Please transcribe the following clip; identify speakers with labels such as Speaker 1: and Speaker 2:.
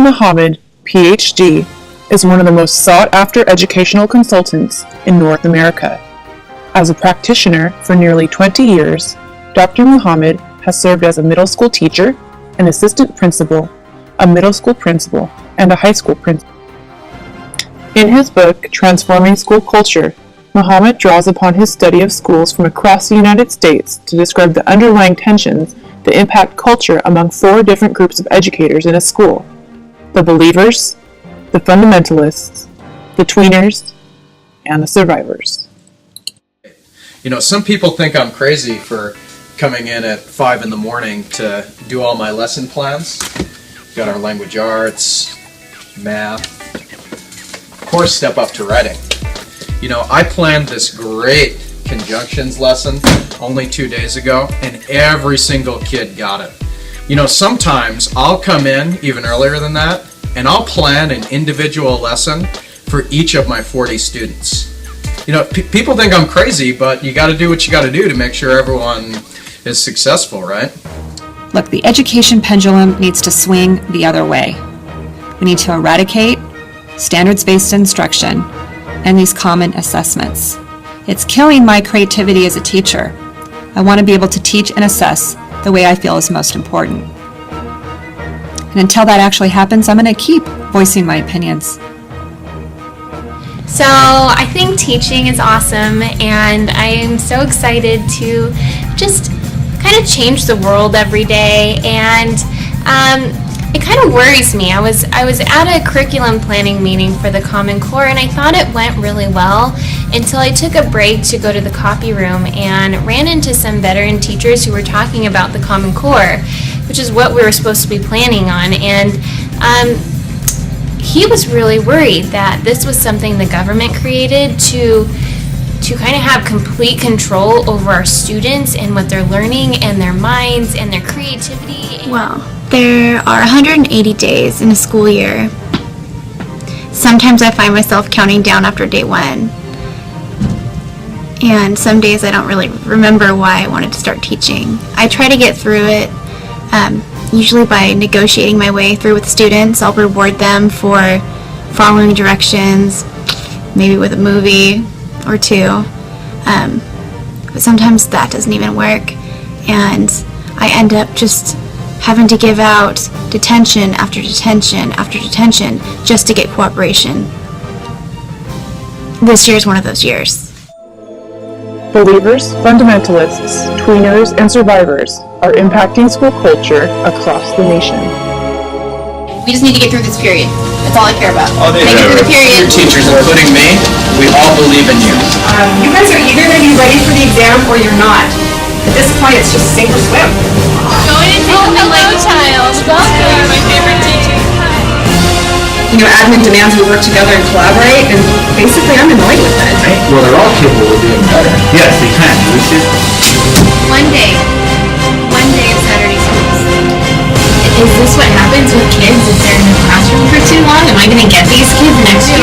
Speaker 1: Muhammad, PhD, is one of the most sought-after educational consultants in North America. As a practitioner for nearly 20 years, Dr. Muhammad has served as a middle school teacher, an assistant principal, a middle school principal, and a high school principal. In his book, Transforming School Culture, Muhammad draws upon his study of schools from across the United States to describe the underlying tensions that impact culture among 4 different groups of educators in a school: the believers, the fundamentalists, the tweeners, and the survivors.
Speaker 2: You know, some people think I'm crazy for coming in at 5 in the morning to do all my lesson plans. We've got our language arts, math, of course step up to writing. You know, I planned this great conjunctions lesson only 2 days ago, and every single kid got it. You know, sometimes I'll come in even earlier than that, and I'll plan an individual lesson for each of my 40 students. You know, people think I'm crazy, but you got to do what you got to do to make sure everyone is successful, right?
Speaker 3: Look, the education pendulum needs to swing the other way. We need to eradicate standards-based instruction and these common assessments. It's killing my creativity as a teacher. I want to be able to teach and assess the way I feel is most important. And until that actually happens, I'm going to keep voicing my opinions.
Speaker 4: So I think teaching is awesome, and I'm so excited to just kind of change the world every day. And it kind of worries me. I was at a curriculum planning meeting for the Common Core, and I thought it went really well until I took a break to go to the copy room and ran into some veteran teachers who were talking about the Common Core, which is what we were supposed to be planning on. And he was really worried that this was something the government created to kind of have complete control over our students and what they're learning and their minds and their creativity.
Speaker 5: Well, there are 180 days in a school year. Sometimes I find myself counting down after day 1. And some days I don't really remember why I wanted to start teaching. I try to get through it, usually by negotiating my way through with students. I'll reward them for following directions, maybe with a movie or 2. But sometimes that doesn't even work, and I end up just having to give out detention after detention after detention just to get cooperation. This year is one of those years.
Speaker 1: Believers, fundamentalists, tweeners, and survivors are impacting school culture across the nation.
Speaker 6: We just need to get through this period. That's all I care about.
Speaker 2: Make it through the period. Your teachers, including me, we all believe in you.
Speaker 7: You guys are either going to be ready for the exam or you're not. At this point, it's just sink or swim.
Speaker 4: Hello, child. Welcome. My favorite teacher.
Speaker 7: You know, admin demands we work together and collaborate, and basically I'm annoyed with it.
Speaker 2: Well, they're all capable of doing better.
Speaker 8: Yes, they can. We should.
Speaker 4: One day of Saturday schools. Is this what happens with kids if they're in the classroom for too long? Am I going to get these kids next year?